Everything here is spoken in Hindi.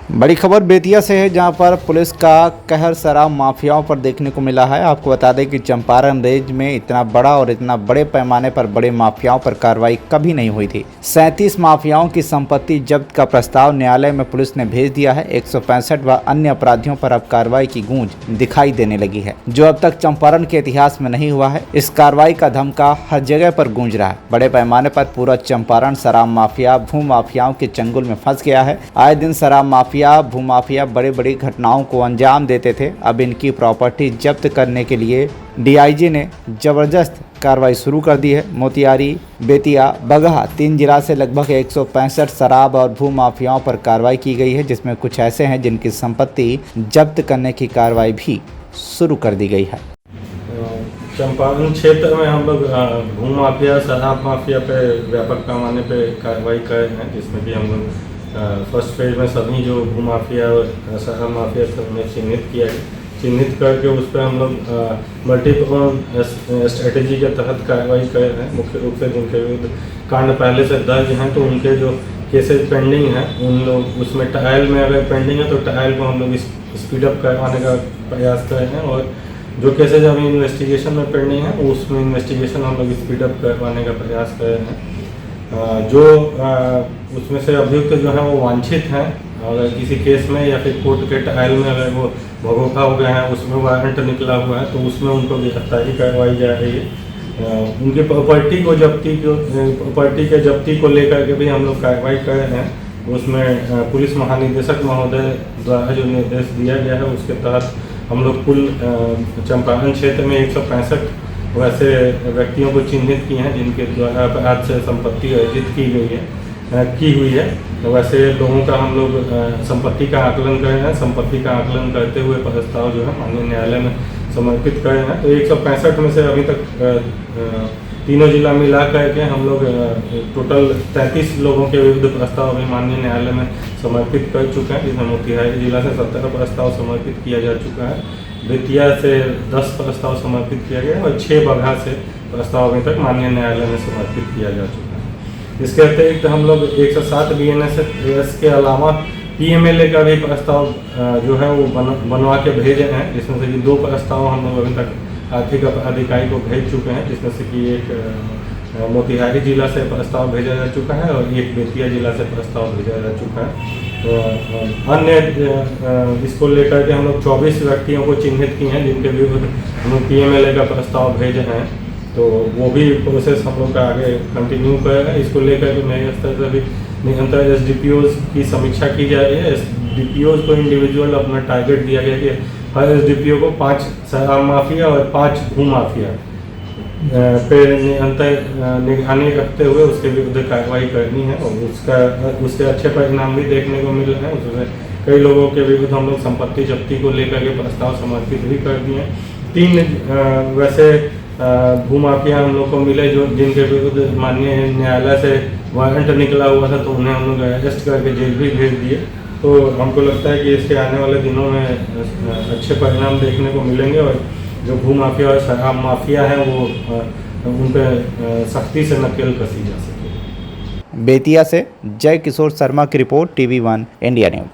बड़ी खबर बेतिया से है, जहां पर पुलिस का कहर शराब माफियाओं पर देखने को मिला है। आपको बता दें कि चंपारण रेंज में इतना बड़ा और इतना बड़े पैमाने पर बड़े माफियाओं पर कार्रवाई कभी नहीं हुई थी। 37 माफियाओं की संपत्ति जब्त का प्रस्ताव न्यायालय में पुलिस ने भेज दिया है। 165 व अन्य अपराधियों पर अब कार्रवाई की गूंज दिखाई देने लगी है, जो अब तक चंपारण के इतिहास में नहीं हुआ है। इस कार्रवाई का धमका हर जगह पर गूंज रहा है। बड़े पैमाने पर पूरा चंपारण शराब माफिया, भू माफियाओं के चंगुल में फंस गया है। आए दिन शराब माफिया, भूमाफिया बड़ी बड़ी घटनाओं को अंजाम देते थे। अब इनकी प्रॉपर्टी जब्त करने के लिए डीआईजी ने जबरदस्त कार्रवाई शुरू कर दी है। मोतिहारी, बेतिया, बगहा 3 जिला से लगभग 165 शराब और भू माफियाओं पर कार्रवाई की गई है, जिसमें कुछ ऐसे हैं जिनकी संपत्ति जब्त करने की कार्रवाई भी शुरू कर दी गई है। चंपारण क्षेत्र में हम लोग भू माफिया, शराब माफिया पे व्यापक पैमाने पे कार्रवाई कर रहे हैं, जिसमें कि हम लोग फर्स्ट फेज में सभी जो भू माफिया और शराब माफिया थे उन्हें चिन्हित करके उस पर हम लोग मल्टीपल स्ट्रेटेजी के तहत कार्रवाई कर रहे हैं। मुख्य रूप से जिनके विरुद्ध कांड पहले से दर्ज हैं, तो उनके जो केसेस पेंडिंग हैं उन लोग उसमें ट्रायल में अगर पेंडिंग है तो ट्रायल को हम लोग स्पीड अप करवाने का प्रयास कर रहे हैं, और जो केसेज अभी इन्वेस्टिगेशन में पेंडिंग है उसमें इन्वेस्टिगेशन हम लोग स्पीड अप करवाने का प्रयास कर रहे हैं। जो उसमें से अभियुक्त जो है वो वांछित हैं, अगर किसी केस में या फिर कोर्ट के ट्रायल में अगर वो भगोखा हो गए हैं, उसमें वारंट निकला हुआ है, तो उसमें उनको गिरफ्तारी करवाई जा रही है। उनकी प्रॉपर्टी के जब्ती को लेकर के भी हम लोग कार्रवाई कर रहे हैं। उसमें पुलिस महानिदेशक महोदय द्वारा जो निर्देश दिया गया है उसके तहत हम लोग कुल चंपारण क्षेत्र में 165 वैसे व्यक्तियों को चिन्हित किए हैं जिनके द्वारा अपराध से संपत्ति अर्जित की हुई है। तो वैसे लोगों का हम लोग संपत्ति का आकलन कर रहे हैं। संपत्ति का आकलन करते हुए प्रस्ताव जो है माननीय न्यायालय में समर्पित कर रहे हैं। तो 165 में से अभी तक तीनों जिला मिला करके हम लोग टोटल 33 लोगों के विरुद्ध प्रस्ताव अभी माननीय न्यायालय में समर्पित कर चुके हैं, जिसमें मोतिहारी जिला से 17 प्रस्ताव समर्पित किया जा चुका है, बेतिया से 10 प्रस्ताव समर्पित किया गया और 6 बगहा से प्रस्ताव अभी तक माननीय न्यायालय में समर्पित किया जा चुका है। इसके अतिरिक्त हम लोग 107 BNSS के अलावा PMLA का भी प्रस्ताव जो है वो बनवा के भेजे हैं, जिसमें से कि 2 प्रस्ताव हम लोग अभी तक आर्थिक अधिकारी को भेज चुके हैं, जिसमें से कि एक मोतिहारी जिला से प्रस्ताव भेजा जा चुका है और एक बेतिया जिला से प्रस्ताव भेजा जा चुका है। तो अन्य इसको लेकर के हम लोग 24 व्यक्तियों को चिन्हित किए हैं जिनके विरुद्ध हम लोग PMLA का प्रस्ताव भेजे हैं। तो वो भी प्रोसेस हम लोग का आगे कंटिन्यू करेगा। इसको लेकर के नए स्तर से भी निरंतर SDPOs की समीक्षा की जा रही है। SDPOs को इंडिविजुअल अपना टारगेट दिया गया कि हर SDPO को 5 शराब माफिया और 5 भू माफिया पे निगरानी रखते हुए उसके विरुद्ध कार्रवाई करनी है, और उसके अच्छे परिणाम भी देखने को मिल रहे हैं। उसमें कई लोगों के विरुद्ध हम लोग संपत्ति जब्ती को लेकर के प्रस्ताव समर्पित भी कर दिए। 3 वैसे भू माफिया हम लोग को मिले जो जिनके विरुद्ध माननीय न्यायालय से वारंट निकला हुआ था, तो उन्हें हम लोग अरेस्ट करके जेल भी भेज दिए। तो हमको लगता है कि इसके आने वाले दिनों में अच्छे परिणाम देखने को मिलेंगे, और जो भू माफिया और शराब माफिया है वो उन पर सख्ती से नकेल कसी जा सके। बेतिया से जय किशोर शर्मा की रिपोर्ट, TV1 इंडिया न्यूज।